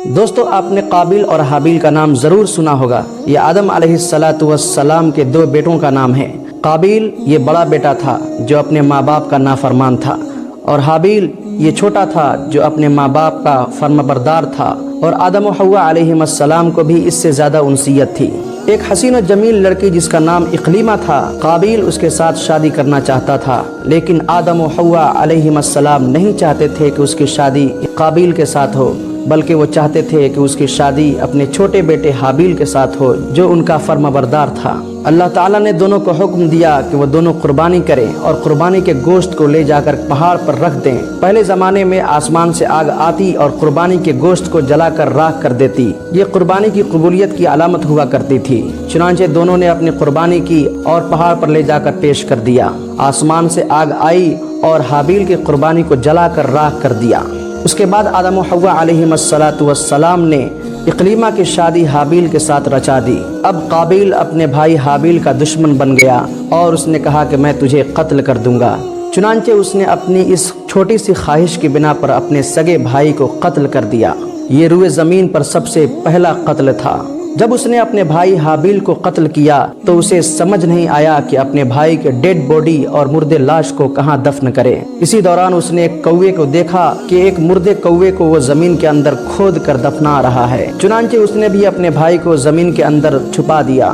دوستو، آپ نے قابیل اور حابیل کا نام ضرور سنا ہوگا۔ یہ آدم علیہ السلام کے دو بیٹوں کا نام ہے۔ قابیل یہ بڑا بیٹا تھا جو اپنے ماں باپ کا نافرمان تھا، اور حابیل یہ چھوٹا تھا جو اپنے ماں باپ کا فرمانبردار تھا، اور آدم و حوا علیہ السلام کو بھی اس سے زیادہ انسیت تھی۔ ایک حسین و جمیل لڑکی جس کا نام اقلیمہ تھا، قابیل اس کے ساتھ شادی کرنا چاہتا تھا، لیکن آدم و حوا علیہ السلام نہیں چاہتے تھے کہ اس کی شادی قابیل کے ساتھ ہو، بلکہ وہ چاہتے تھے کہ اس کی شادی اپنے چھوٹے بیٹے حابیل کے ساتھ ہو جو ان کا فرمانبردار تھا۔ اللہ تعالیٰ نے دونوں کو حکم دیا کہ وہ دونوں قربانی کریں اور قربانی کے گوشت کو لے جا کر پہاڑ پر رکھ دیں۔ پہلے زمانے میں آسمان سے آگ آتی اور قربانی کے گوشت کو جلا کر راکھ کر دیتی۔ یہ قربانی کی قبولیت کی علامت ہوا کرتی تھی۔ چنانچہ دونوں نے اپنی قربانی کی اور پہاڑ پر لے جا کر پیش کر دیا۔ آسمان سے آگ آئی اور حابیل کی قربانی کو جلا کر راکھ کر دیا۔ اس کے بعد آدم و حوا علیہ السلام نے اقلیمہ کی شادی حابیل کے ساتھ رچا دی۔ اب قابیل اپنے بھائی حابیل کا دشمن بن گیا اور اس نے کہا کہ میں تجھے قتل کر دوں گا۔ چنانچہ اس نے اپنی اس چھوٹی سی خواہش کی بنا پر اپنے سگے بھائی کو قتل کر دیا۔ یہ روئے زمین پر سب سے پہلا قتل تھا۔ جب اس نے اپنے بھائی حابیل کو قتل کیا تو اسے سمجھ نہیں آیا کہ اپنے بھائی کے ڈیڈ باڈی اور مردے لاش کو کہاں دفن کرے۔ اسی دوران اس نے ایک کوے کو دیکھا کہ ایک مردے کوے کو وہ زمین کے اندر کھود کر دفنا رہا ہے۔ چنانچہ اس نے بھی اپنے بھائی کو زمین کے اندر چھپا دیا۔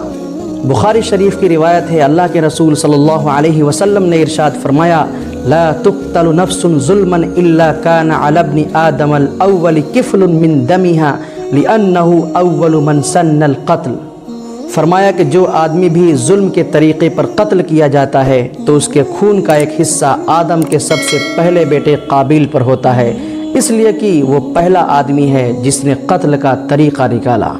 بخاری شریف کی روایت ہے، اللہ کے رسول صلی اللہ علیہ وسلم نے ارشاد فرمایا، لا تقتل نفس ظلما الا كان على ابن آدم الاول كفل من دمها لأنه اول من سن القتل۔ فرمایا کہ جو آدمی بھی ظلم کے طریقے پر قتل کیا جاتا ہے تو اس کے خون کا ایک حصہ آدم کے سب سے پہلے بیٹے قابیل پر ہوتا ہے، اس لیے کہ وہ پہلا آدمی ہے جس نے قتل کا طریقہ نکالا۔